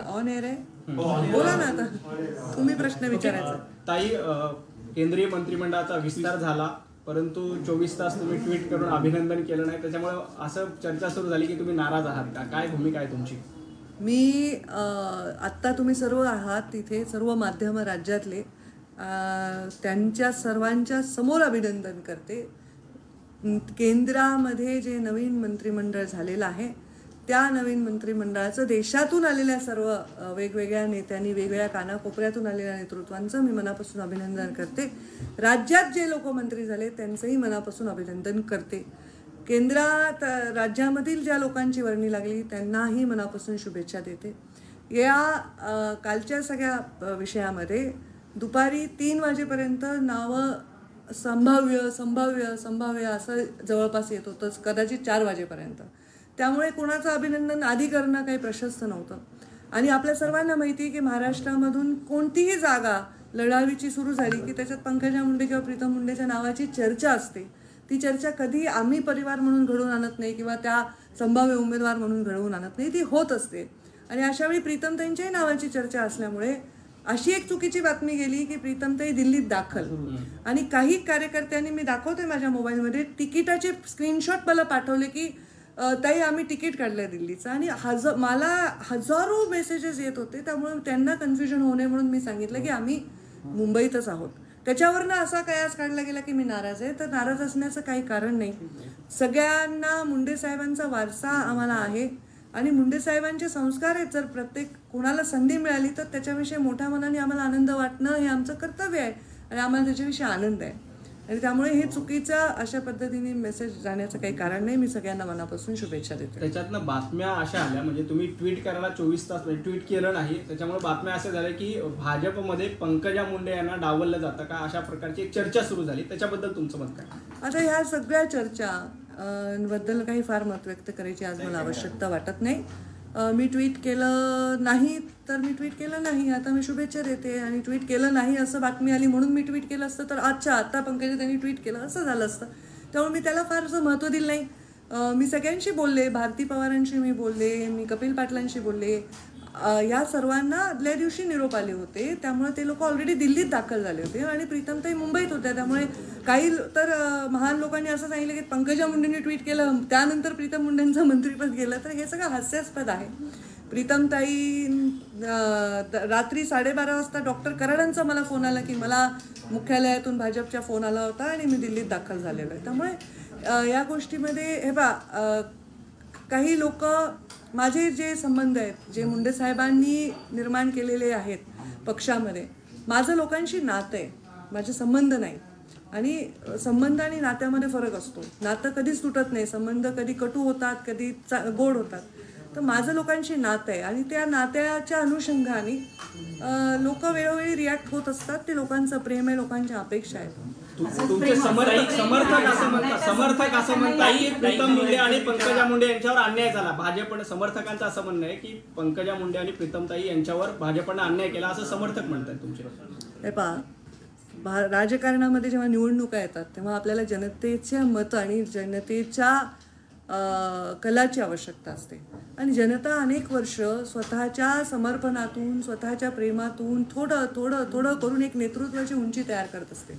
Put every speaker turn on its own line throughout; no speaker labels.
On air आहे, बोला ना आता तुम्ही प्रश्न विचारायचा.
ताई, केंद्रीय मंत्रिमंडळाचा विस्तार झाला, परंतु 24 तास तुम्ही ट्विट करून अभिनंदन केलं नाही, त्याच्यामुळे असं चर्चा सुरू झाली की तुम्ही नाराज आहात का? काय भूमिका आहे तुमची?
मी आत्ता तुम्ही सर्व आहात तिथे, सर्व माध्यम राज्यातले, त्यांच्या सर्वांच्या समोर अभिनंदन करते. केंद्रामध्ये जे नवीन मंत्रिमंडळ झालेलं आहे त्या नवीन मंत्रिमंडळाचं देशातून आलेल्या सर्व वेगवेगळ्या नेत्यांनी, वेगवेगळ्या कानाकोपऱ्यातून आलेल्या नेतृत्वांचं मी मनापासून अभिनंदन करते. राज्यात जे लोक मंत्री झाले त्यांचंही मनापासून अभिनंदन करते. केंद्रात राज्यामधील ज्या लोकांची वर्णी लागली त्यांनाही मनापासून शुभेच्छा देते. या कालच्या सगळ्या विषयामध्ये दुपारी 3 वाजेपर्यंत नावं संभाव्य संभाव्य संभाव्य असं जवळपास येत होतं, कदाचित 4 वाजेपर्यंत. त्यामुळे कोणाचं अभिनंदन आधी करणं काही प्रशस्त नव्हतं. आणि आपल्या सर्वांना माहिती आहे की महाराष्ट्रामधून कोणतीही जागा लढावीची सुरू झाली की त्याच्यात पंकजा मुंडे किंवा प्रीतम मुंडेच्या नावाची चर्चा असते. ती चर्चा कधी आम्ही परिवार म्हणून घडवून आणत नाही किंवा त्या संभाव्य उमेदवार म्हणून घडवून आणत नाही, ती होत असते. आणि अशावेळी प्रीतमताईंच्याही नावाची चर्चा असल्यामुळे अशी एक चुकीची बातमी गेली की प्रीतमताई दिल्लीत दाखल. आणि काही कार्यकर्त्यांनी, मी दाखवते माझ्या मोबाईलमध्ये, तिकिटाचे स्क्रीनशॉट मला पाठवले की ताई आम्ही तिकीट काढलंय दिल्लीचं. आणि मला हजारो मेसेजेस येत होते. त्यामुळे त्यांना कन्फ्युजन होऊ नये म्हणून मी सांगितलं की आम्ही मुंबईतच आहोत. त्याच्यावरनं असा कयास काढला गेला की मी नाराज आहे. तर नाराज असण्याचं काही कारण नाही. सगळ्यांना मुंडे साहेबांचा वारसा आम्हाला आहे आणि मुंडे साहेबांचे संस्कार आहेत. जर प्रत्येक कोणाला संधी मिळाली तर त्याच्याविषयी मोठ्या मनाने आम्हाला आनंद वाटणं हे आमचं कर्तव्य आहे आणि आम्हाला त्याच्याविषयी आनंद आहे. आणि त्यामुळे हे चुकीचा अशा पद्धतीने मेसेज जाण्याचं काही कारण नाही. मी सगळ्यांना मनापासून शुभेच्छा देते.
त्याच्यातनं बातम्या अशा आल्या, म्हणजे तुम्ही ट्विट करायला 24 तास ट्विट केलं नाही, त्याच्यामुळे बातम्या अशा झाल्या की भाजपमध्ये पंकजा मुंडे यांना डावललं जातं का, अशा प्रकारची एक चर्चा सुरू झाली. त्याच्याबद्दल तुमचं मत काय?
आता ह्या सगळ्या चर्चा बद्दल काही फार मत व्यक्त करायची आज मला आवश्यकता वाटत नाही. मी ट्विट केलं नाही तर मी ट्विट केलं नाही, आता मी शुभेच्छा देते. आणि ट्विट केलं नाही असं बातमी आली म्हणून मी ट्विट केलं असतं तर अच्छा आता पंकजा त्यांनी ट्विट केलं असं झालं असतं. त्यामुळे मी त्याला फारसं महत्त्व दिलं नाही. मी सगळ्यांशी बोलले, भारती पवारांशी मी बोलले, मी कपिल पाटलांशी बोलले. या सर्वांना आदल्या दिवशी निरोप आले होते. त्यामुळे ते लोक ऑलरेडी दिल्लीत दाखल झाले होते आणि प्रीतमताई मुंबईत होत्या. त्यामुळे काही तर महान लोकांनी असं सांगितलं की पंकजा मुंडेंनी ट्विट केलं त्यानंतर प्रीतम मुंडेंचं मंत्रिपद गेलं. तर हे सगळं हास्यास्पद आहे. प्रीतमताई रात्री 12:30 वाजता डॉक्टर कराडांचा मला फोन आला की मला मुख्यालयातून भाजपच्या फोन आला होता आणि मी दिल्लीत दाखल झालेलो आहे. त्यामुळे या गोष्टीमध्ये हे काही लोक, माझे जे संबंध आहेत जे मुंडे साहेबांनी निर्माण केलेले आहेत पक्षामध्ये, माझं लोकांशी नातं आहे, माझे संबंध नाही. आणि संबंध आणि नात्यामध्ये फरक असतो. नातं कधीच तुटत नाही, संबंध कधी कटू होतात, कधी गोड होतात. तर माझं लोकांशी नातं आहे आणि त्या नात्याच्या अनुषंगाने लोक वेळोवेळी रिॲक्ट होत असतात. ते लोकांचं प्रेम आहे, लोकांच्या अपेक्षा आहेत.
तुमचे समर्थक असं म्हणतात की प्रीतम मुंडे आणि पंकजा मुंडे यांच्यावर अन्याय झाला. भाजपनं, समर्थकांचं असं म्हणणं आहे की पंकजा मुंडे आणि प्रीतमताई यांच्यावर भाजपनं अन्याय केला असं समर्थक म्हणतात तुमचे.
हे पहा, राजकारणामध्ये जेव्हा निवडणुका येतात तेव्हा आपल्याला जनतेच्या मत आणि जनतेच्या कलाची आवश्यकता असते. आणि जनता अनेक वर्ष स्वतःच्या समर्पणातून, स्वतःच्या प्रेमातून थोडं थोडं थोडं करून एक नेतृत्वाची उंची तयार करत असते.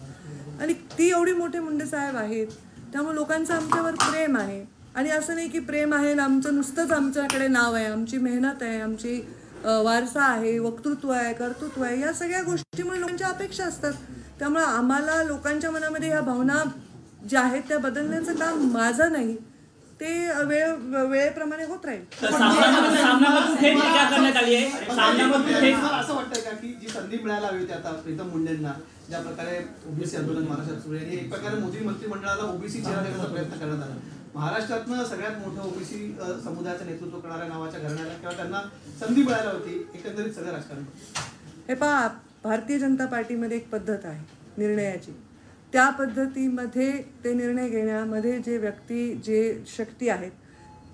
आणि ती एवढी मोठे मुंडे साहेब आहेत, त्यामुळे लोकांचं आमच्यावर प्रेम आहे. आणि असं नाही की प्रेम आहे ना आमचं नुसतंच आमच्याकडे नाव आहे, आमची मेहनत आहे, आमची वारसा आहे, वक्तृत्व आहे, कर्तृत्व आहे, या सगळ्या गोष्टीमुळे लोकांच्या अपेक्षा असतात. त्यामुळे आम्हाला लोकांच्या मनामध्ये ह्या भावना ज्या आहेत त्या बदलण्याचं काम माझं नाही, ते वेळेप्रमाणे होत राहील.
असं वाटतं का की जी संधी मिळायला हवी होती आता प्रीतम मुंडेंना, ज्या प्रकारे ओबीसी आंदोलन महाराष्ट्रात सुरू आहे, एक प्रकारे मोदी मंत्रिमंडळाला ओबीसी चेहरा देण्याचा प्रयत्न करण्यात आला. महाराष्ट्रातनं सगळ्यात मोठं ओबीसी समुदायाचं नेतृत्व करणाऱ्या नावाच्या घराण्याला किंवा त्यांना संधी मिळायला होती, एकंदरीत सगळं राजकारण.
हे पहा, भारतीय जनता पार्टीमध्ये एक पद्धत आहे निर्णयाची. त्या पद्धतीमध्ये ते निर्णय घेण्यामध्ये जे व्यक्ती, जे शक्ती आहेत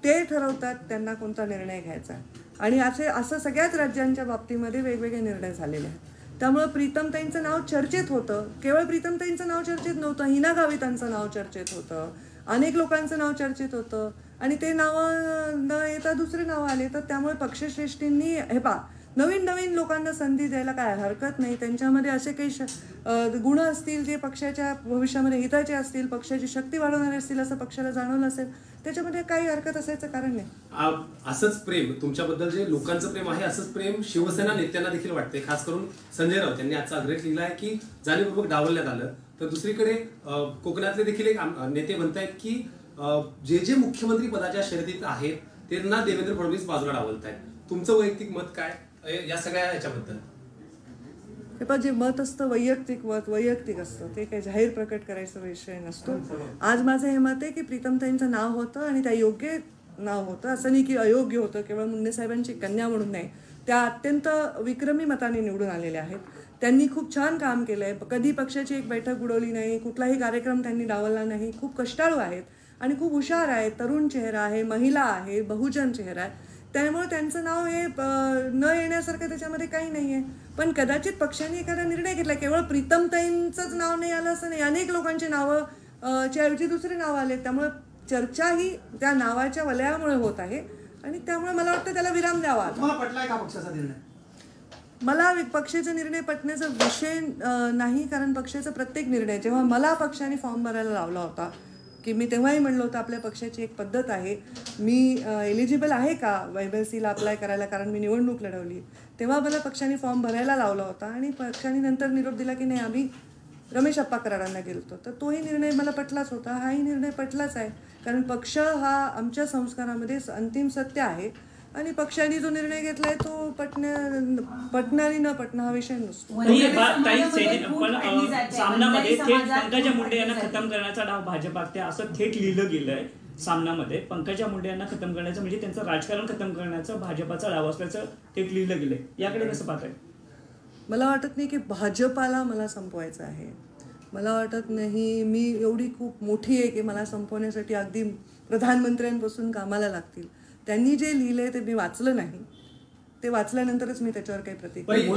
ते ठरवतात त्यांना कोणता निर्णय घ्यायचा. आणि असं सगळ्याच राज्यांच्या बाबतीमध्ये वेगवेगळे निर्णय झालेले आहेत. त्यामुळं प्रीतमताईंचं नाव चर्चेत होतं. केवळ प्रीतमताईंचं नाव चर्चेत नव्हतं, हिना गावितांचं नाव चर्चेत होतं, अनेक लोकांचं नाव चर्चेत होतं. आणि ते नावं न येता दुसरे नावं आले. तर त्यामुळे पक्षश्रेष्ठींनी हे पहा, नवीन नवीन लोकांना संधी द्यायला काय हरकत नाही. त्यांच्यामध्ये असे काही गुण असतील जे पक्षाच्या भविष्यामध्ये हिताचे असतील, पक्षाची शक्ती वाढवणारे असतील असं पक्षाला जाणवलं असेल, त्याच्यामध्ये काही हरकत असायचं कारण नाही.
असंच प्रेम तुमच्याबद्दल जे लोकांचं प्रेम आहे असंच प्रेम शिवसेना नेत्यांना देखील वाटते. खास करून संजय राऊत यांनी आजचा आग्रह लिहिला आहे की जाणीवपूर्वक डावलण्यात आलं. तर दुसरीकडे कोकणातले देखील एक नेते म्हणतायत की जे मुख्यमंत्री पदाच्या शर्यतीत आहेत त्यांना देवेंद्र फडणवीस बाजूला डावलतायत. तुमचं वैयक्तिक मत काय या सगळ्या याच्याबद्दल?
हे पण जे मत असतं वैयक्तिक मत वैयक्तिक असतं, ते काही जाहीर प्रकट करायचा विषय नसतो. आज माझं हे मत आहे की प्रीतमताईंचं नाव होतं आणि त्या योग्य नाव होतं, असं नाही की अयोग्य होतं. केवळ मुंडे साहेबांची कन्या म्हणून नाही, त्या अत्यंत विक्रमी मताने निवडून आलेल्या आहेत. त्यांनी खूप छान काम केलं आहे. कधी पक्षाची एक बैठक उडवली नाही, कुठलाही कार्यक्रम त्यांनी डावलला नाही. खूप कष्टाळू आहेत आणि खूप हुशार आहेत. तरुण चेहरा आहे, महिला आहे, बहुजन चेहरा आहे. त्यामुळे त्यांचं नाव हे न येण्यासारखं त्याच्यामध्ये काही नाही आहे. पण कदाचित पक्षाने एखादा निर्णय घेतला, केवळ प्रीतमताईंचंच नाव नाही आलं असं नाही, अनेक लोकांची नावं च्या ऐवजी दुसरे नाव आले. त्यामुळे चर्चा ही त्या नावाच्या वलयामुळे होत आहे आणि त्यामुळे मला वाटतं त्याला विराम द्यावा.
तुम्हाला पटलाय का पक्षाचा निर्णय?
मला पक्षाचा निर्णय पटण्याचा विषय नाही, कारण पक्षाचा प्रत्येक निर्णय, जेव्हा मला पक्षाने फॉर्म भरायला लावला होता की मी तेव्हाही म्हणलं होतं आपल्या पक्षाची एक पद्धत आहे, मी एलिजिबल आहे का YBCला अप्लाय करायला, कारण मी निवडणूक लढवली. तेव्हा मला पक्षाने फॉर्म भरायला लावला होता आणि पक्षाने नंतर निरोप दिला की नाही आम्ही रमेश अप्पा कराडांना गेलतो. तर तोही निर्णय मला पटलाच होता, हाही निर्णय पटलाच आहे. कारण पक्ष हा आमच्या संस्कारामध्ये अंतिम सत्य आहे आणि पक्षाने जो निर्णय घेतलाय तो पटणारी न पटणं हा विषय नसतो.
पण सामनामध्ये थेट पंकजा मुंडे यांना खतम करण्याचा डाव भाजपात असं थेट लिहिलं गेलंय. सामनामध्ये पंकजा मुंडे यांना खतम करण्याचं म्हणजे त्यांचं राजकारण खतम करण्याचं भाजपाचा डाव असल्याचं थेट लिहिलं गेलंय. याकडे कसं पाहताय?
मला वाटत नाही की भाजपाला मला संपवायचं आहे. मला वाटत नाही मी एवढी खूप मोठी आहे की मला संपवण्यासाठी अगदी प्रधानमंत्र्यांपासून कामाला लागतील. त्यांनी जे लिहिलंय ते मी वाचलं नाही, ते वाचल्यानंतरच मी त्याच्यावर काही प्रतिक्रिया.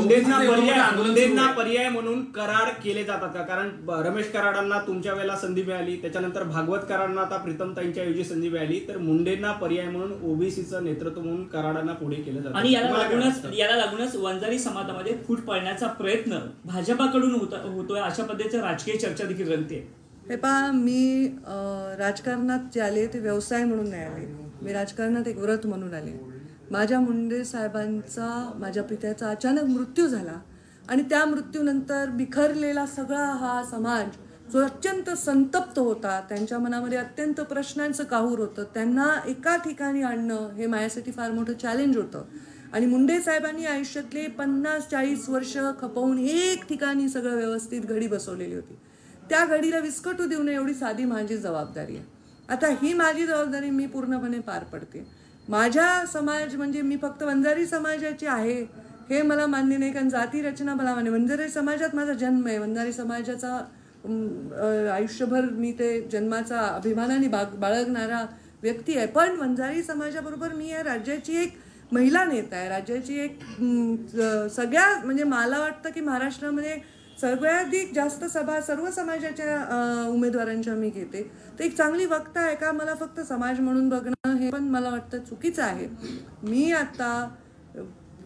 मुंडेंना पर्याय म्हणून करार केले जातात का? कारण रमेश कराडांना तुमच्या वेळेला संधी मिळाली, त्याच्यानंतर भागवत कराडांना आता प्रीतमताईंच्या ऐवजी संधी मिळाली, तर मुंडेंना पर्याय म्हणून ओबीसीचं नेतृत्व म्हणून कराडांना पुढे केलं जातं. आणि याला लागूनच वंजारी समाजामध्ये फूट पडण्याचा प्रयत्न भाजपाकडून होतोय अशा पद्धतीची राजकीय चर्चा देखील रंगते.
हे पहा, मी राजकारणात जे आले ते व्यवसाय म्हणून नाही आले, मी राजकारणात एक व्रत म्हणून आले. माझ्या मुंडे साहेबांचा माझ्या पित्याचा अचानक मृत्यू झाला आणि त्या मृत्यूनंतर बिखरलेला सगळा हा समाज जो अत्यंत संतप्त होता, त्यांच्या मनामध्ये अत्यंत प्रश्नांचं काहूर होतं, त्यांना एका ठिकाणी आणणं हे माझ्यासाठी फार मोठं चॅलेंज होतं. आणि मुंडे साहेबांनी आयुष्यातले 50-40 वर्ष खपवून एक ठिकाणी सगळं व्यवस्थित घडी बसवलेली होती. त्या घडीला विस्कटू देऊ नये एवढी साधी माझी जबाबदारी आहे. आता ही माझी जबाबदारी मी पूर्णपणे पार पडते. माझ्या समाज म्हणजे मी फक्त वंजारी समाजाची आहे हे मला मान्य नाही, कारण जाती रचना मला मान्य. वंजारी समाजात माझा जन्म आहे, वंजारी समाजाचा आयुष्यभर मी ते जन्माचा अभिमानाने बाळगणारा व्यक्ती आहे. पण वंजारी समाजाबरोबर मी या राज्याची एक महिला नेता आहे, राज्याची एक सगळ्या म्हणजे मला वाटतं की महाराष्ट्रामध्ये सगळ्याधिक जास्त सभा सर्व समाजाच्या उमेदवारांच्या मी घेते. तर एक चांगली वक्ता आहे का? मला फक्त समाज म्हणून बघणं हे पण मला वाटतं चुकीचं आहे. मी आता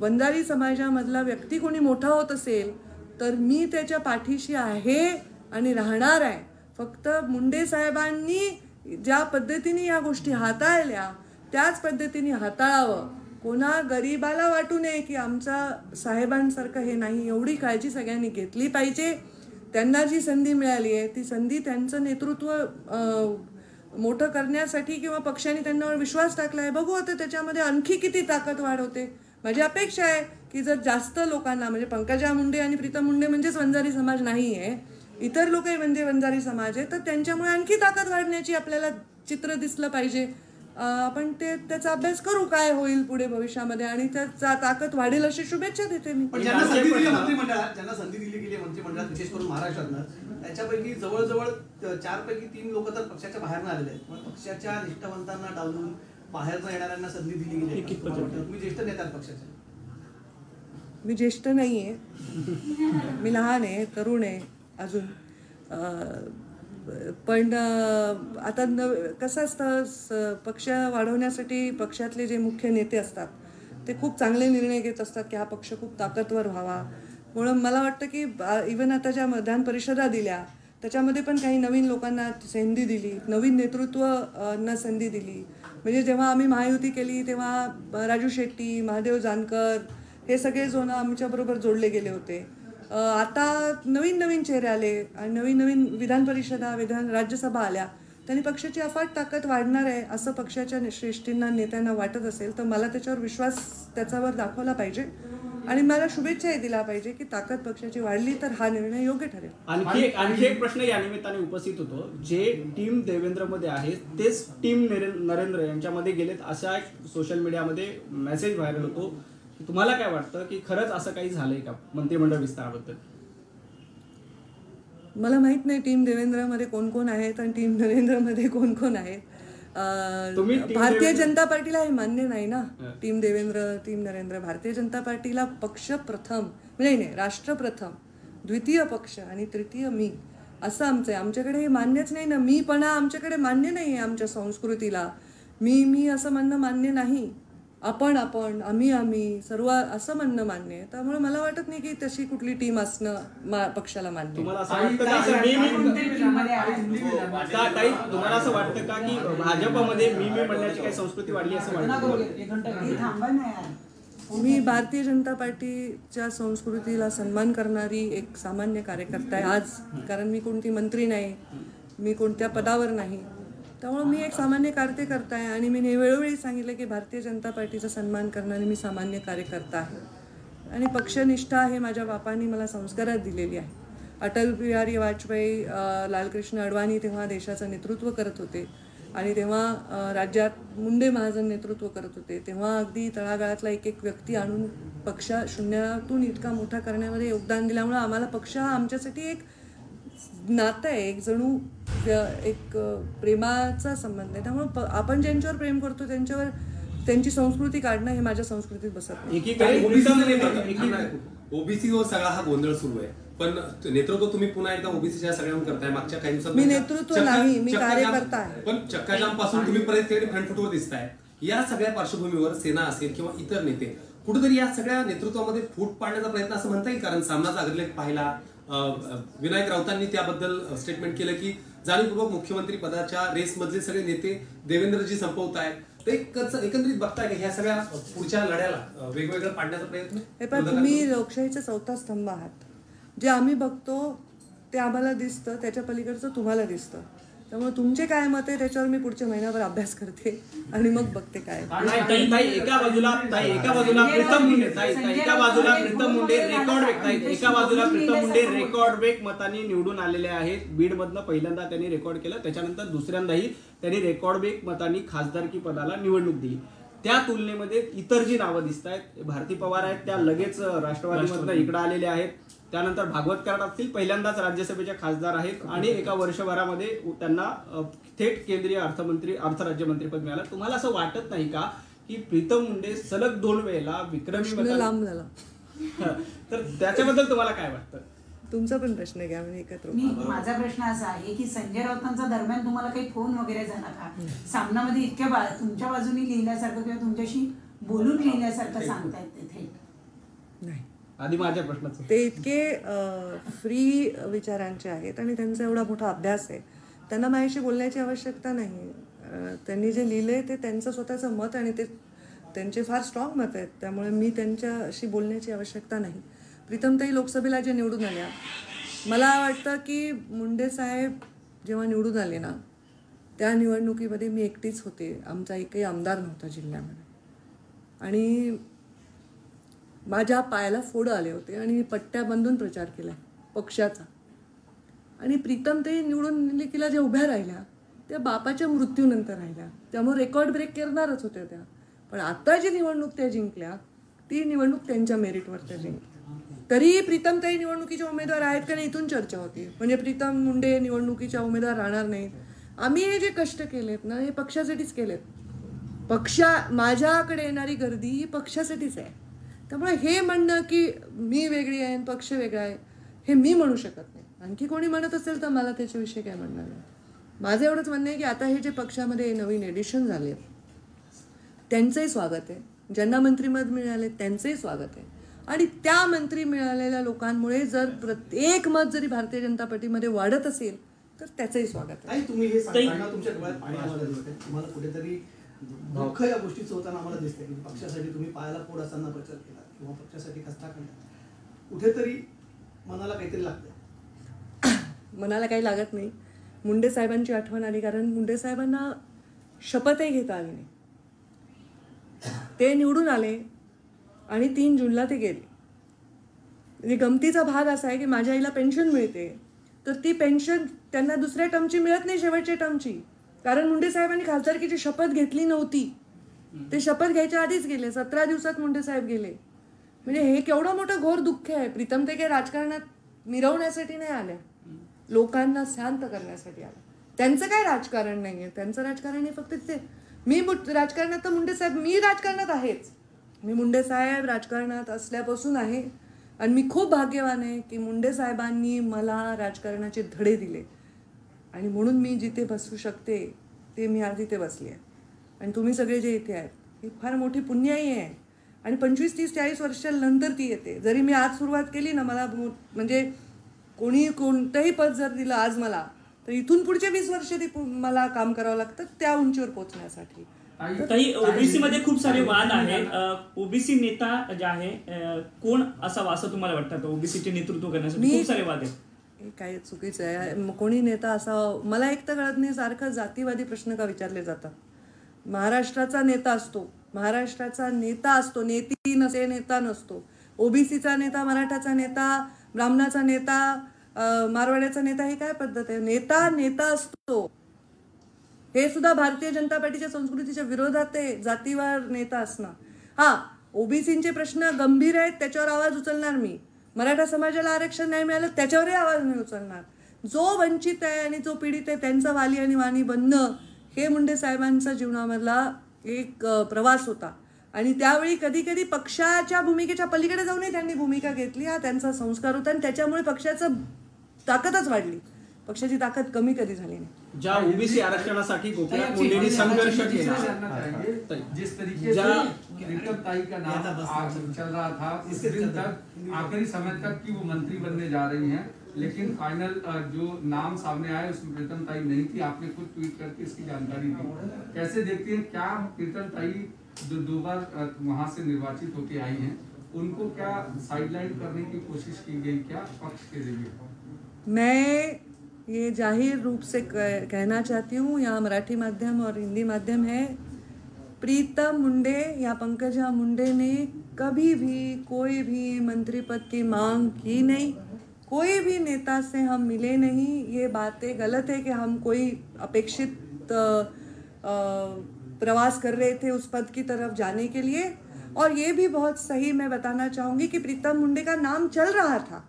वंजारी समाजामधला व्यक्ती कोणी मोठा होत असेल तर मी त्याच्या पाठीशी आहे आणि राहणार आहे. फक्त मुंडे साहेबांनी ज्या पद्धतीने या गोष्टी हाताळल्या त्याच पद्धतीने हाताळावं. कोणा गरिबाला वाटू नये की आमचा साहेबांसारखं हे नाही, एवढी काळजी सगळ्यांनी घेतली पाहिजे. त्यांना जी संधी मिळाली आहे ती संधी त्यांचं नेतृत्व मोठं करण्यासाठी किंवा पक्षाने त्यांच्यावर विश्वास टाकला आहे. बघू आता त्याच्यामध्ये आणखी किती ताकद वाढवते. माझी अपेक्षा आहे की जर जास्त लोकांना म्हणजे पंकजा मुंडे आणि प्रीतम मुंडे म्हणजेच वंजारी समाज नाही आहे, इतर लोकही म्हणजे वंजारी समाज आहे, तर त्यांच्यामुळे आणखी ताकद वाढण्याची आपल्याला चित्र दिसलं पाहिजे. आपण त्याचा अभ्यास करू काय होईल पुढे भविष्यामध्ये आणि त्याचा ताकद वाढेल अशी शुभेच्छा देते मी.
ज्यांना संधी दिली गेली मंत्रिमंडळात विशेष करून महाराष्ट्रातनं, त्याच्यापैकी जवळजवळ 4 पैकी 3 लोक तर पक्षाच्या बाहेर आलेले आहेत. पक्षाच्या निष्ठावंतांना डावलून बाहेरनं येणाऱ्यांना संधी दिली गेली. तुम्ही ज्येष्ठ नेता पक्षाचे?
मी ज्येष्ठ नाही आहे, मी लहान आहे, तरुण आहे अजून. पण आता कसं असतं, पक्ष वाढवण्यासाठी पक्षातले जे मुख्य नेते असतात ते खूप चांगले निर्णय घेत असतात की हा पक्ष खूप ताकदवर व्हावा. म्हणून मला वाटतं की इव्हन आता ज्या विधान परिषदा दिल्या त्याच्यामध्ये पण काही नवीन लोकांना संधी दिली, नवीन नेतृत्वांना संधी दिली. म्हणजे जेव्हा आम्ही महायुती केली तेव्हा राजू शेट्टी, महादेव जानकर हे सगळे जण आमच्याबरोबर जोडले गेले होते. आता नवीन नवीन चेहरे आले आणि नवीन नवीन विधान परिषदा, राज्यसभा आल्या. त्यांनी पक्षाची अफाट ताकद वाढणार आहे असं पक्षाच्या श्रेष्ठींना, नेत्यांना वाटत असेल तर मला त्याच्यावर विश्वास त्याच्यावर दाखवला पाहिजे आणि मला शुभेच्छाही दिल्या पाहिजे की ताकद पक्षाची वाढली तर हा निर्णय योग्य ठरेल.
आणखी एक प्रश्न या निमित्ताने उपस्थित होतो. जे टीम देवेंद्रमध्ये आहे तेच टीम नरेंद्र यांच्यामध्ये गेलेत असा एक सोशल मीडियामध्ये मेसेज व्हायरल होतो. तुम्हाला काय वाटतं की खरंच असं काही झालंय का मंत्रिमंडळ विस्ताराबद्दल?
मला माहित नाही टीम देवेंद्रमध्ये कोण कोण आहेत आणि टीम नरेंद्रमध्ये कोण कोण आहेत. भारतीय जनता पार्टीला हे मान्य नाही ना. Team Devendra, team Narendra. भारतीय जनता पार्टीला पक्ष प्रथम, नाही राष्ट्र प्रथम, द्वितीय पक्ष आणि तृतीय मी असं आमचं आहे. आमच्याकडे हे मान्यच नाही ना. मीपणा आमच्याकडे मान्य नाही आहे. आमच्या संस्कृतीला मी असं म्हणणं मान्य नाही. आपण आम्ही सर्व असं म्हणणं मान्य आहे. त्यामुळे मला वाटत नाही की तशी कुठली टीम असणं पक्षाला मान्य.
तुम्हाला असं वाटतं का की भाजपमध्ये मी म्हणण्याची काही संस्कृती वाढली असं वाटतं?
मी भारतीय जनता पार्टीच्या संस्कृतीला सन्मान करणारी एक सामान्य कार्यकर्ता आहे आज. कारण मी कोणती मंत्री नाही, मी कोणत्या पदावर नाही. त्यामुळे मी एक सामान्य कार्यकर्ता आहे आणि मी वेळोवेळी सांगितलं की भारतीय जनता पार्टीचा सन्मान करणारी मी सामान्य कार्यकर्ता आहे आणि पक्षनिष्ठा हे माझ्या बापांनी मला संस्कारात दिलेली आहे. अटल बिहारी वाजपेयी, लालकृष्ण अडवाणी तेव्हा देशाचं नेतृत्व करत होते आणि तेव्हा राज्यात मुंडे महाजन नेतृत्व करत होते. तेव्हा अगदी तळागाळातला एक एक व्यक्ती आणून पक्ष शून्यातून इतका मोठा करण्यामध्ये योगदान दिल्यामुळं आम्हाला पक्ष हा आमच्यासाठी एक नातं आहे, एक जणू एक प्रेमाचा संबंध आहे. त्यामुळे आपण ज्यांच्यावर प्रेम करतो त्यांच्यावर त्यांची संस्कृती काढणं हे माझ्या संस्कृतीत बसत नाही.
ओबीसीवर सगळा हा गोंधळ सुरू आहे, पण नेतृत्व तुम्ही पुन्हा एकदा ओबीसीच्या सगळ्यांना करताय. मागच्या काही दिवसात
मी नेतृत्व नाही, मी कार्यकर्ता आहे.
पण चक्काजाम पासून तुम्ही परत फ्रंट फुटवर दिसताय. या सगळ्या पार्श्वभूमीवर सेना असेल किंवा इतर नेते कुठेतरी या सगळ्या नेतृत्वामध्ये फूट पाडण्याचा प्रयत्न असं म्हणता येईल. कारण सामनाचा अग्रलेख पाहिला, विनायक राऊतांनी त्याबद्दल स्टेटमेंट केलं की जाणीवपूर्वक मुख्यमंत्री पदाच्या रेसमधले सगळे नेते देवेंद्रजी संपवत आहेत. तर एकंदरीत बघताय की ह्या सगळ्या पुढच्या लढ्याला वेगवेगळं पाडण्याचा प्रयत्न.
हे पण तुम्ही लोकशाहीचा चौथा स्तंभ आहात. जे आम्ही बघतो ते आम्हाला दिसतं, त्याच्या पलीकडचं तुम्हाला दिसतं. त्यामुळे तुमचे काय मत आहे त्याच्यावर मी पुढच्या महिन्याभर अभ्यास करते आणि मग बघते काय.
एका बाजूला प्रीतम मुंडे रेकॉर्ड ब्रेक मतांनी निवडून आलेले आहेत. बीडमधनं पहिल्यांदा त्यांनी रेकॉर्ड केलं, त्याच्यानंतर दुसऱ्यांदाही त्यांनी रेकॉर्ड ब्रेक मतांनी खासदारकी पदाला निवडणूक दिली. त्या तुलनेमध्ये इतर जी नावं दिसत आहेत, भारती पवार आहेत, त्या लगेच राष्ट्रवादीमधनं इकडे आलेले आहेत. त्यानंतर भागवत कराड असतील, पहिल्यांदाच राज्यसभेच्या खासदार आहेत आणि एका वर्षभरामध्ये त्यांना थेट केंद्रीय अर्थराज्यमंत्रीपद मिळालं. तुम्हाला असं वाटत नाही का की प्रीतम मुंडे सलग 2 वेळेला विक्रमी
लांब झाला?
तर त्याच्याबद्दल तुम्हाला काय वाटतं?
तुमचा पण प्रश्न घ्या. म्हणजे एकत्र
माझा प्रश्न असा आहे की संजय राऊतांचा दरम्यान तुम्हाला काही फोन वगैरे झाला का? सामनामध्ये इतक्या तुमच्या बाजूने लिहिल्यासारखं किंवा तुमच्याशी बोलून लिहिल्यासारखं सांगतायत ते थेट?
नाही.
आधी माझ्या प्रश्नाचं
ते इतके फ्री विचारांचे आहेत आणि त्यांचा एवढा मोठा अभ्यास आहे, त्यांना माझ्याशी बोलण्याची आवश्यकता नाही. त्यांनी जे लिहिलंय ते त्यांचं स्वतःचं मत आणि ते त्यांचे फार स्ट्रॉंग मत आहेत. त्यामुळे मी त्यांच्याशी बोलण्याची आवश्यकता नाही. प्रीतमताई लोकसभेला जे निवडून आल्या, मला वाटतं की मुंडे साहेब जेव्हा निवडून आले ना त्या निवडणुकीमध्ये मी एकटीच होते. आमचा एकही आमदार नव्हता जिल्ह्यामध्ये आणि माझ्या पायाला फोड आले होते आणि मी पट्ट्या बांधून प्रचार केला पक्षाचा. आणि प्रीतमताई निवडणुकीला ज्या उभ्या राहिल्या त्या बापाच्या मृत्यूनंतर राहिल्या, त्यामुळे रेकॉर्ड ब्रेक करणारच होत्या त्या. पण आता जी निवडणूक त्या जिंकल्या ती निवडणूक त्यांच्या मेरिटवर त्या जिंकल्या. तरी प्रीतमताई निवडणुकीच्या उमेदवार आहेत का नाही इथून चर्चा होती. म्हणजे प्रीतम मुंडे निवडणुकीच्या उमेदवार राहणार नाहीत. आम्ही हे जे कष्ट केलेत ना हे पक्षासाठीच केलेत. माझ्याकडे येणारी गर्दी ही पक्षासाठीच आहे. त्यामुळे हे म्हणणं की मी वेगळी आहे पक्ष वेगळा आहे हे मी म्हणू शकत नाही. आणखी कोणी म्हणत असेल तर मला त्याच्याविषयी काय म्हणणार नाही. माझं एवढंच म्हणणं आहे की आता हे जे पक्षामध्ये नवीन एडिशन झाले त्यांचंही स्वागत आहे. ज्यांना मंत्रिपद मिळाले त्यांचंही स्वागत आहे. आणि त्या मंत्री मिळालेल्या लोकांमुळे जर प्रत्येक मत जरी भारतीय जनता पार्टीमध्ये वाढत असेल तर त्याचंही स्वागत आहे.
ताई, तुम्ही हे सांगताना तुमच्या डोळ्यात पाणी आम्हाला दिसतंय. तुम्हाला कुठेतरी दुःख या गोष्टीचं होताना आम्हाला दिसतंय की पक्षासाठी तुम्ही पायाला पोड असताना प्रचार केला किंवा पक्षासाठी खस्ता केला, कुठेतरी मनाला काहीतरी लागतंय.
मनाला काही लागत नाही. मुंडे साहेबांची आठवण आली कारण मुंडे साहेबांना शपथही घेता आली नाही. ते निवडून आले आणि 3 जूनला ते गेले. म्हणजे गमतीचा भाग असा आहे की माझ्या आईला पेन्शन मिळते तर ती पेन्शन त्यांना दुसऱ्या टर्मची मिळत नाही, शेवटच्या टर्मची, कारण मुंडे साहेबांनी खासदारकीची शपथ घेतली नव्हती. ते शपथ घ्यायच्या आधीच गेले. 17 दिवसात मुंडे साहेब गेले. म्हणजे हे केवढं मोठं घोर दुःख आहे. प्रीतम ते काही राजकारणात मिरवण्यासाठी नाही आल्या, लोकांना शांत करण्यासाठी आल्या. त्यांचं काय राजकारण नाही आहे. त्यांचं राजकारण हे फक्त ते मी राजकारणात तर मुंडे साहेब, मी राजकारणात आहेच. मी मुंडे साहेब राजकारणात असल्यापासून आहे आणि मी खूप भाग्यवान आहे की मुंडे साहेबांनी मला राजकारणाचे धडे दिले आणि म्हणून मी जिथे बसू शकते ते मी आज इथे बसली आहे. आणि तुम्ही सगळे जे इथे आहेत ही फार मोठी पुण्याई आहे आणि 25, 30, 40 वर्षांनंतर ती येते. जरी मी आज सुरुवात केली ना, मला म्हणजे कोणी कोणतंही पद जर दिलं आज मला तर इथून पुढचे 20 वर्ष मला काम करावं लागतं त्या उंचीवर पोहोचण्यासाठी.
ताई, ओबीसी मध्ये खूप सारे वाद आहेत. ओबीसी नेता जे आहे कोण असावा असं तुम्हाला वाटतं? ओबीसीचे नेतृत्व करण्यासाठी खूप सारे वाद आहेत.
हे काय चुकीचं आहे. कोणी नेता असावा मला एक तर कळत नाही. सारखं जातीवादी प्रश्न का विचारले जातात. महाराष्ट्राचा नेता असतो, महाराष्ट्राचा नेता असतो, नेती नसे नेता नसतो. ओबीसीचा नेता, मराठाचा नेता, ब्राह्मणाचा नेता, मारवाड्याचा नेता, ही काय पद्धत आहे? नेता नेता असतो. हे सुद्धा भारतीय जनता पार्टीच्या संस्कृतीच्या विरोधात आहे, जातीवार नेता असणं. हा, ओबीसीचे प्रश्न गंभीर आहेत त्याच्यावर आवाज उचलणार मी. मराठा समाजाला आरक्षण नाही मिळालं त्याच्यावरही आवाज नाही उचलणार. जो वंचित आहे आणि जो पीडित आहे त्यांचा वाली आणि वाणी बनणं हे मुंडे साहेबांचा जीवनामधला एक प्रवास होता. आणि त्यावेळी कधी कधी पक्षाच्या भूमिकेच्या पलीकडे जाऊनही त्यांनी भूमिका घेतली. हा त्यांचा संस्कार होता आणि त्याच्यामुळे पक्षाचं ताकदच वाढली. पक्षाची ताकद कमी कधी झाली नाही.
ज्या ओबीसी आरक्षणासाठी गोपीनाथ मुंडेंनी संघर्ष केला,
जिस तरीके से प्रीतम ताई का नाम चल रहा था इस दिन तक, आखिरी समय तक कि वो मंत्री बनने जा रही हैं, लेकिन फाइनल जो नाम सामने आया उसमें प्रीतम ताई नहीं थी. आपने खुद ट्वीट करके इसकी जानकारी दी. कैसे देखती हैं, क्या प्रीतम ताई जो 2 बार वहां से निर्वाचित होकर आई हैं उनको क्या साइडलाइन करने की कोशिश की गई क्या पक्ष के जरिए?
मैं ये जाहिर रूप से कहना चाहती हूँ, यहाँ मराठी माध्यम और हिंदी माध्यम है, प्रीतम मुंडे या पंकजा मुंडे ने कभी भी कोई भी मंत्री पद की मांग की नहीं. कोई भी नेता से हम मिले नहीं. ये बातें गलत है कि हम कोई अपेक्षित प्रवास कर रहे थे उस पद की तरफ जाने के लिए. और ये भी बहुत सही मैं बताना चाहूँगी कि प्रीतम मुंडे का नाम चल रहा था,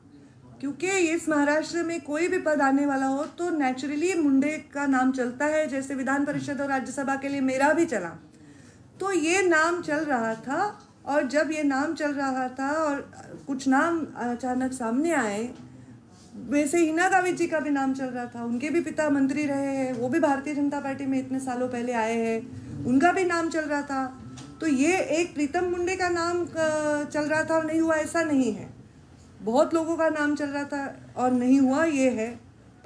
क्योंकि इस महाराष्ट्र में कोई भी पद आने वाला हो तो नेचुरली मुंडे का नाम चलता है. जैसे विधान परिषद और राज्यसभा के लिए मेरा भी चला, तो ये नाम चल रहा था. और जब ये नाम चल रहा था और कुछ नाम अचानक सामने आए, वैसे हिना गावित जी का भी नाम चल रहा था. उनके भी पिता मंत्री रहे हैं, वो भी भारतीय जनता पार्टी में इतने सालों पहले आए हैं, उनका भी नाम चल रहा था. तो ये एक प्रीतम मुंडे का नाम चल रहा था और नहीं हुआ ऐसा नहीं है. बहुत लोगों का नाम चल रहा था और नहीं हुआ ये है.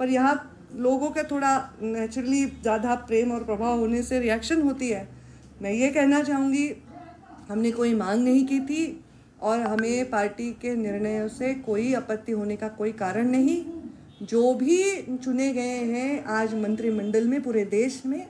पर यहाँ लोगों का थोड़ा नेचुरली ज़्यादा प्रेम और प्रभाव होने से रिएक्शन होती है. मैं ये कहना चाहूँगी, हमने कोई मांग नहीं की थी और हमें पार्टी के निर्णयों से कोई आपत्ति होने का कोई कारण नहीं. जो भी चुने गए हैं आज मंत्रिमंडल में पूरे देश में,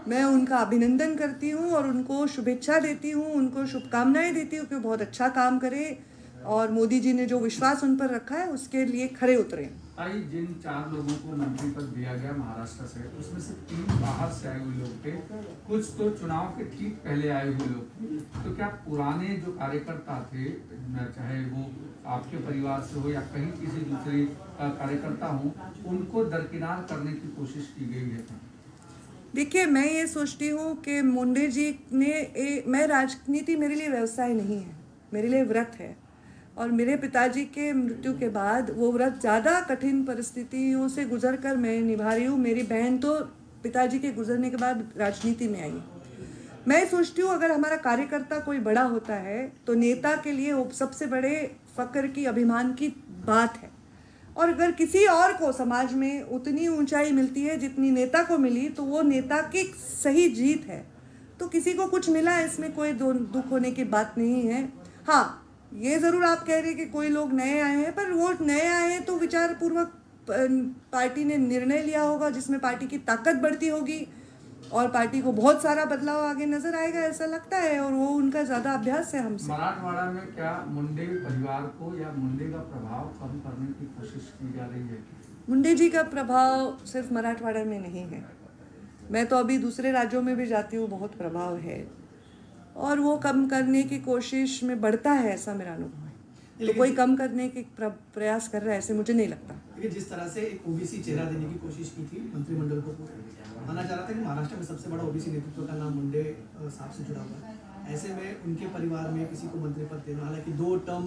मैं उनका अभिनंदन करती हूँ और उनको शुभेच्छा देती हूँ, उनको शुभकामनाएं देती हूँ कि वो बहुत अच्छा काम करे और मोदी जी ने जो विश्वास उन पर रखा है उसके लिए खरे उतरे.
ताई, जिन 4 लोगों को मंत्री पद दिया गया महाराष्ट्र से, उसमें से 3 बाहर से आए हुए लोग थे, कुछ तो चुनाव के ठीक पहले आए हुए लोग थे. तो क्या पुराने जो कार्यकर्ता थे, चाहे वो आपके परिवार से हो या कहीं किसी दूसरे कार्यकर्ता हो, उनको दरकिनार करने की कोशिश की गई है?
देखिए, मैं ये सोचती हूँ कि मुंडे जी ने मैं राजनीति मेरे लिए व्यवसाय नहीं है, मेरे लिए व्रत है. और मेरे पिताजी के मृत्यु के बाद वो व्रत ज़्यादा कठिन परिस्थितियों से गुजर कर मैं निभा रही हूँ. मेरी बहन तो पिताजी के गुजरने के बाद राजनीति में आई. मैं सोचती हूँ अगर हमारा कार्यकर्ता कोई बड़ा होता है तो नेता के लिए वो सबसे बड़े फक्र की, अभिमान की बात है। और अगर किसी और को समाज में उतनी ऊंचाई मिलती है जितनी नेता को मिली तो वो नेता की सही जीत है। तो किसी को कुछ मिला, इसमें कोई दुख होने की बात नहीं है। हाँ, ये ज़रूर आप कह रहे हैं कि कोई लोग नए आए हैं, पर वो नए आए हैं तो विचारपूर्वक पार्टी ने निर्णय लिया होगा जिसमें पार्टी की ताकत बढ़ती होगी और पार्टी को बहुत सारा बदलाव आगे नजर आएगा, ऐसा लगता है। और वो उनका ज्यादा अभ्यास है हमसे।
मराठवाड़ा में क्या मुंडे परिवार को या मुंडे का प्रभाव कम करने की कोशिश की जा रही है?
मुंडे जी का प्रभाव सिर्फ मराठवाड़ा में नहीं है, मैं तो अभी दूसरे राज्यों में भी जाती हूँ, बहुत प्रभाव है और वो कम करने की कोशिश में बढ़ता है, ऐसा मेरा अनुभव है। तो कोई कम करने के प्रयास कर रहा है ऐसे मुझे नहीं लगता।
देखिए, जिस तरह से एक ओबीसी चेहरा देने की कोशिश की थी मंत्रिमंडल को, माना जा रहा था कि महाराष्ट्र में सबसे बड़ा ओबीसी नेतृत्व का नाम मुंडे साहब से जुड़ा हुआ है। ऐसे में उनके परिवार में किसी को मंत्री पद देना, हालांकि 2 टर्म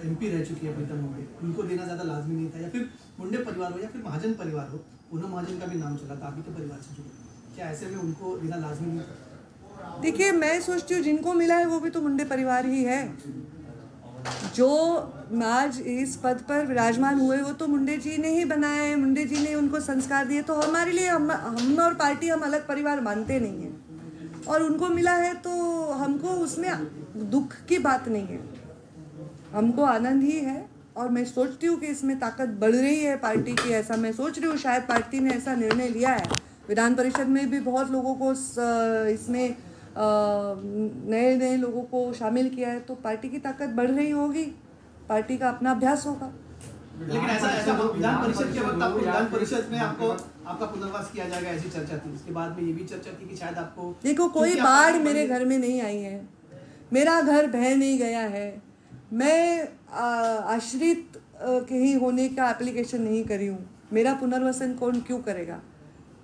MP रह चुकी है प्रीतम मुंडे, उनको देना ज़्यादा लाजमी नहीं था। या फिर मुंडे परिवार हो या फिर महाजन परिवार हो, पूनम महाजन का भी नाम चला था, आप ही के परिवार से जुड़े, क्या ऐसे में उनको देना लाजमी नहीं था?
देखिए, मैं सोचती हूँ जिनको मिला है वो भी तो मुंडे परिवार ही है। जो आज इस पद पर विराजमान हुए वो तो मुंडे जी ने ही बनाया है, मुंडे जी ने उनको संस्कार दिए। तो हमारे लिए हम और पार्टी हम अलग परिवार मानते नहीं हैं और उनको मिला है तो हमको उसमें दुख की बात नहीं है, हमको आनंद ही है। और मैं सोचती हूँ कि इसमें ताकत बढ़ रही है पार्टी की, ऐसा मैं सोच रही हूँ। शायद पार्टी ने ऐसा निर्णय लिया है, विधान परिषद में भी बहुत लोगों को इसमें नए लोगों को शामिल किया है, तो पार्टी की ताकत बढ़ रही होगी, पार्टी का अपना अभ्यास होगा।
लेकिन ऐसा विधान परिषद के वक्त आपको विधान परिषद में आपका पुनर्वास किया जाएगा ऐसी चर्चा थी। उसके बाद में ये भी चर्चा थी कि शायद आपको,
देखो, कोई बाढ़ मेरे घर में नहीं आई है, मेरा घर बह नहीं गया है, मैं आश्रित कहीं होने का एप्लीकेशन नहीं करी हूँ। मेरा पुनर्वसन कौन क्यों करेगा?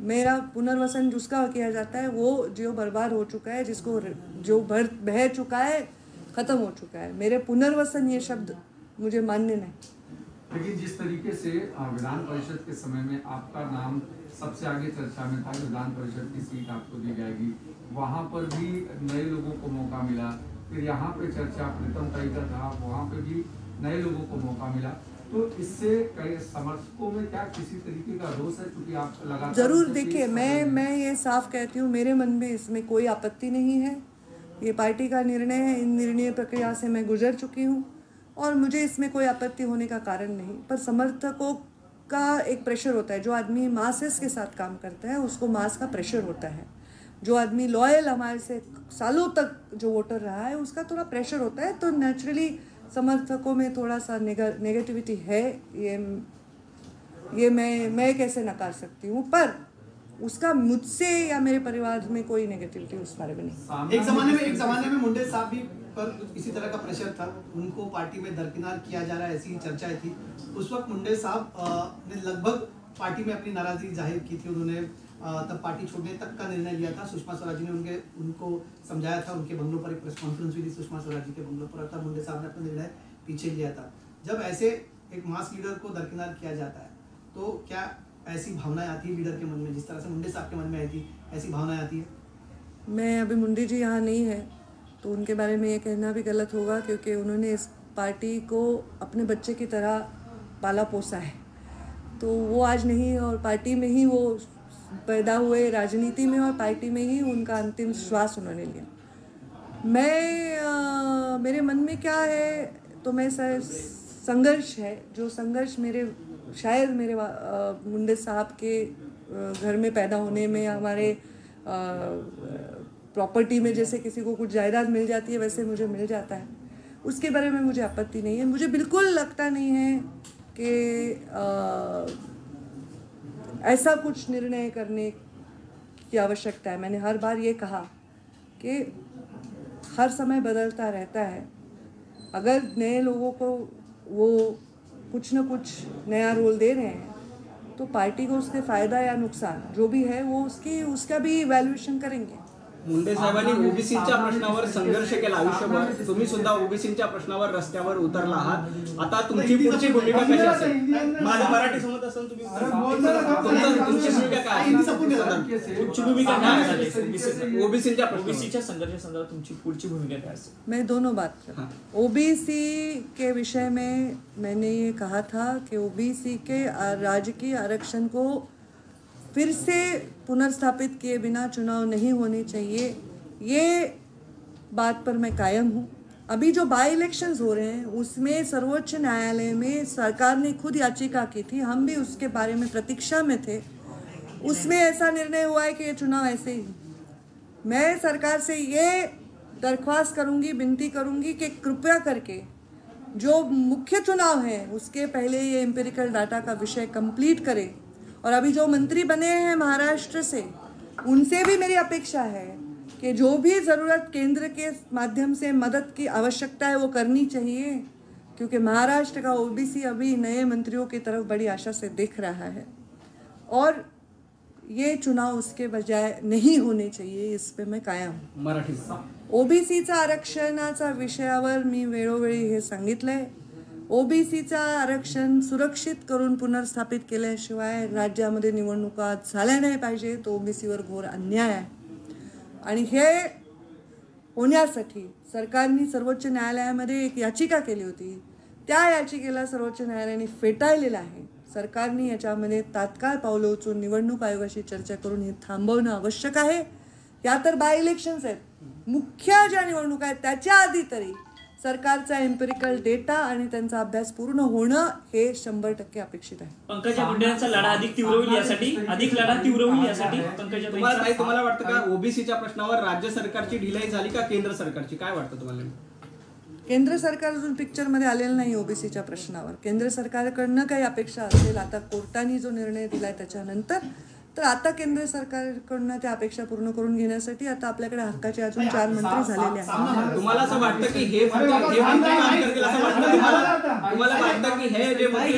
मेरा पुनर्वसन जिसका किया जाता है वो जो बर्बाद हो चुका है, जिसको जो बह चुका है, ख़त्म हो चुका है। मेरे पुनर्वसन ये शब्द मुझे मान्य नहीं।
लेकिन जिस तरीके से विधान परिषद के समय में आपका नाम सबसे आगे चर्चा में था, विधान परिषद की सीट आपको दी जाएगी, वहाँ पर भी नए लोगों को मौका मिला। फिर यहाँ पे चर्चा प्रीतम ताई का था, वहाँ पे भी नए लोगों को मौका मिला। तो इससे कई समर्थकों में क्या किसी तरीके का रोष है? क्योंकि आप लगातार
जरूर देखिए, मैं ये साफ कहती हूँ, मेरे मन में इसमें कोई आपत्ति नहीं है। ये पार्टी का निर्णय है, इन निर्णय प्रक्रिया से मैं गुजर चुकी हूँ और मुझे इसमें कोई आपत्ति होने का कारण नहीं। पर समर्थकों का एक प्रेशर होता है, जो आदमी मासेस के साथ काम करता है उसको मास का प्रेशर होता है। जो आदमी लॉयल हमारे से सालों तक जो वोटर रहा है उसका थोड़ा प्रेशर होता है, तो नेचुरली समर्थकों में थोड़ा सा नेगेटिविटी है। ये मैं कैसे नकार सकती हूँ? पर उसका मुझसे या मेरे परिवार में कोई नेगेटिविटी उस बारे में नहीं।
एक जमाने में मुंडे साहब भी पर इसी तरह का प्रेशर था, उनको पार्टी में दरकिनार किया जा रहा है, ऐसी चर्चाएं थी। उस वक्त मुंडे साहब ने लगभग पार्टी में अपनी नाराजगी जाहिर की थी। उन्होंने तब पार्टी छोड़ने तक का निर्णय लिया था। सुषमा स्वराज ने उनको समझाया था, उनके बंगलों पर एक प्रेस कॉन्फ्रेंस हुई थी सुषमा स्वराज जी के बंगलों पर, तब मुंडे साहब ने अपना निर्णय पीछे लिया था। जब ऐसे एक मास लीडर को दरकिनार किया जाता है तो क्या ऐसी भावनाएं आती है लीडर के मन में, जिस तरह से मुंडे साहब के मन में आई थी, ऐसी भावनाएं आती है?
मैं अभी मुंडे जी यहाँ नहीं है तो उनके बारे में ये कहना भी गलत होगा, क्योंकि उन्होंने इस पार्टी को अपने बच्चे की तरह पाला पोसा है। तो वो आज नहीं है और पार्टी में ही वो पैदा हुए, राजनीति में और पार्टी में ही उनका अंतिम श्वास उन्होंने लिया। मेरे मन में क्या है तो मैं संघर्ष है, जो संघर्ष शायद मेरे मुंडे साहब के घर में पैदा होने में, हमारे प्रॉपर्टी में जैसे किसी को कुछ जायदाद मिल जाती है वैसे मुझे मिल जाता है, उसके बारे में मुझे आपत्ति नहीं है। मुझे बिल्कुल लगता नहीं है कि ऐसा कुछ निर्णय करने की आवश्यकता है। मैंने हर बार ये कहा कि हर समय बदलता रहता है। अगर नए लोगों को वो कुछ न कुछ नया रोल दे रहे हैं तो पार्टी को उसके फ़ायदा या नुकसान जो भी है वो उसका भी इवैल्यूएशन करेंगे।
मुंडे साहेबांनी ओबीसीच्या प्रश्नावर संघर्ष केला आयुष्यभर. तुम्ही सुद्धा ओबीसीच्या प्रश्नावर रस्त्यावर उतरला आहात. आता तुमची पुढची भूमिका कशी असेल? माझं मराठी समजत असेल तुम्ही तुमची भूमिका काय?
पुढची भूमिका काय असेल?
ओबीसीच्या
ओबीसीच्या संदर्भात तुमची पुढची भूमिका काय असेल?
मैं दोनों बात करूं. ओबीसी के विषय में मैंने ये कहा था कि ओबीसी के राजकीय आरक्षण को फिर से पुनर्स्थापित किए बिना चुनाव नहीं होने चाहिए. ये बात पर मैं कायम हूँ. अभी जो बाई इलेक्शंस हो रहे हैं उसमें सर्वोच्च न्यायालय में सरकार ने खुद याचिका की थी, हम भी उसके बारे में प्रतीक्षा में थे. उसमें ऐसा निर्णय हुआ है कि ये चुनाव ऐसे ही. मैं सरकार से ये दरख्वास्त करूंगी, विनती करूंगी कि कृपया करके जो मुख्य चुनाव है उसके पहले ये एम्पिरिकल डाटा का विषय कंप्लीट करे. और अभी जो मंत्री बने हैं महाराष्ट्र से, उनसे भी मेरी अपेक्षा है कि जो भी ज़रूरत केंद्र के माध्यम से मदद की आवश्यकता है वो करनी चाहिए, क्योंकि महाराष्ट्र का ओबीसी अभी नए मंत्रियों की तरफ बड़ी आशा से देख रहा है. और ये चुनाव उसके बजाय नहीं होने चाहिए, इस पे मैं कायम हूँ.
मराठी
ओबीसीचा आरक्षणाचा विषयावर मी वेळोवेळी हे सांगितलंय. ओबीसीचा आरक्षण सुरक्षित करून पुनर्स्थापित केल्याशिवाय राज्यामध्ये निवडणुका झाल्या नाही पाहिजे. तो ओबीसीवर घोर अन्याय आहे. आणि हे होण्यासाठी सरकारने सर्वोच्च न्यायालयामध्ये एक याचिका केली होती. त्या याचिकेला सर्वोच्च न्यायालयाने फेटाळलेलं आहे. सरकारने याच्यामध्ये तात्काळ पावलं उचलून निवडणूक आयोगाशी चर्चा करून हे थांबवणं आवश्यक आहे. या तर बाय इलेक्शन्स आहेत. मुख्य ज्या निवडणुका आहेत त्याच्या आधी तरी सरकारचा एम्पिरिकल डेटा आणि त्यांचा अभ्यास पूर्ण होणं हे 100% अपेक्षित आहे.
पंकजा मुंडेंचा लढा अधिक तीव्र होईल यासाठी पंकजा
तुम्हाला वाटतं का ओबीसीच्या प्रश्नावर राज्य सरकारची ढिलाई झाली का केंद्र सरकारची? काय वाटतं तुम्हाला?
केंद्र सरकार अजून पिक्चरमध्ये आलेलं नाही ओबीसीच्या प्रश्नावर. केंद्र सरकारकडनं काही अपेक्षा असेल आता कोर्टाने जो निर्णय दिलाय त्याच्यानंतर, तर आता केंद्र सरकारकडनं त्या अपेक्षा पूर्ण करून घेण्यासाठी आता आपल्याकडे हक्काचे अजून 4 मंत्री झालेले आहेत.
तुम्हाला असं वाटतं की हे मंत्री काम करतील असं वाटतं तुम्हाला वाटतं की हे जे मंत्री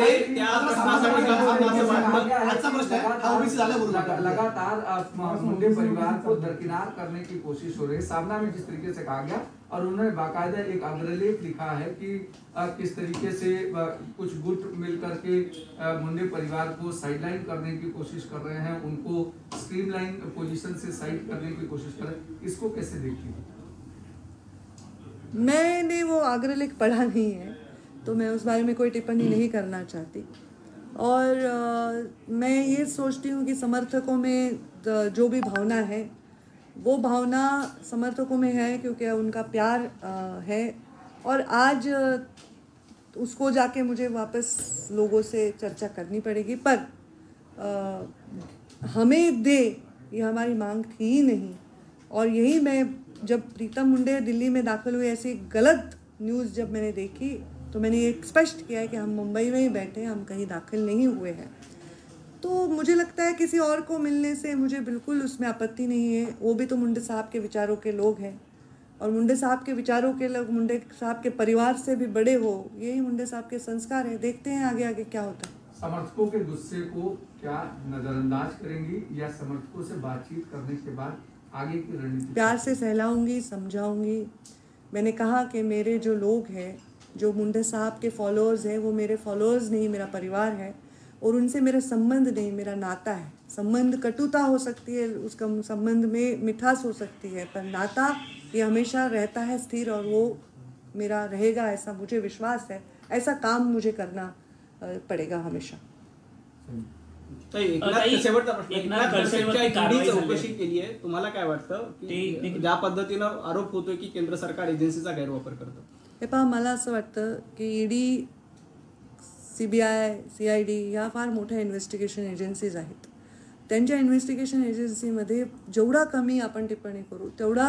ते त्या प्रश्नासाठी काम करतील असं वाटतं?
आजचा प्रश्न आहे हा ओबीसी झाल्याबरोबर
लगातार मुंडे परिवार को दरकिनार करने की कोशिश हो रही है. सामना में जिस तरीके से कहा गया और उन्होंने बाकायदा एक अग्रलेख लिखा है कि किस तरीके से कुछ गुट मिलकर के मुंडे परिवार को साइडलाइन करने की कोशिश कर रहे हैं, उनको स्ट्रीमलाइन पोजीशन से साइड करने की कोशिश कर रहे हैं. इसको कैसे देखती हैं?
मैंने वो अग्रलेख पढ़ा नहीं है तो मैं उस बारे में कोई टिप्पणी नहीं करना चाहती. और मैं ये सोचती हूँ कि समर्थकों में जो भी भावना है वो भावना समर्थकों में है क्योंकि उनका प्यार है. और आज उसको जाके मुझे वापस लोगों से चर्चा करनी पड़ेगी. पर हमें दे ये हमारी मांग थी ही नहीं. और यही मैं जब प्रीतम मुंडे दिल्ली में दाखिल हुए ऐसी गलत न्यूज़ जब मैंने देखी तो मैंने ये स्पष्ट किया है कि हम मुंबई में ही बैठे हैं, हम कहीं दाखिल नहीं हुए हैं. तो मुझे लगता है किसी और को मिलने से मुझे बिल्कुल उसमें आपत्ति नहीं है. वो भी तो मुंडे साहब के विचारों के लोग हैं और मुंडे साहब के विचारों के लोग मुंडे साहब के परिवार से भी बड़े हो, यही मुंडे साहब के संस्कार है. देखते हैं आगे आगे क्या होता है.
समर्थकों के गुस्से को क्या नजरअंदाज करेंगी या समर्थकों से बातचीत करने के बाद आगे की रणनीति?
प्यार से सहलाऊंगी, समझाऊंगी. मैंने कहा कि मेरे जो लोग हैं, जो मुंडे साहब के फॉलोअर्स हैं, वो मेरे फॉलोअर्स नहीं, मेरा परिवार है. और उनसे मेरा संबंध नहीं, मेरा नाता है. संबंध कटुता हो सकती है, उसका संबंध में मिठास हो सकती है, पर नाता ये हमेशा रहता है स्थिर और वो मेरा रहेगा, ऐसा मुझे विश्वास है. ऐसा काम मुझे करना पडेगा हमेशा.
शेवटचा प्रश्न, एकनाथ खडसेंच्या ईडीची चौकशी केली आहे. तुम्हाला काय वाटतं की ज्या पद्धतीनं आरोप होतोय की केंद्र सरकार एजन्सीचा गैरवापर करतं?
हे पहा, मला असं वाटतं की ईडी, CBI, CID या फार मोठ्या इन्व्हेस्टिगेशन एजन्सीज आहेत. त्यांच्या इन्व्हेस्टिगेशन एजन्सीमध्ये जेवढा कमी आपण टिप्पणी करू तेवढा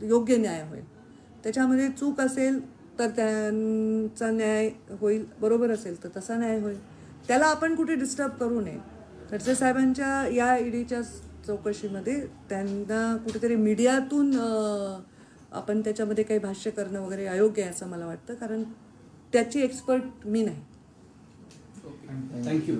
योग्य न्याय होईल. त्याच्यामध्ये चूक असेल तर त्यांचा न्याय होईल, बरोबर असेल तर तसा न्याय होईल. त्याला आपण कुठे डिस्टर्ब करू नये. खडसे साहेबांच्या या ईडीच्या चौकशीमध्ये त्यांना कुठेतरी मीडियातून आपण त्याच्यामध्ये काही भाष्य करणं वगैरे अयोग्य आहे असं मला वाटतं, कारण त्याची एक्सपर्ट मी नाही.
थँक्यू.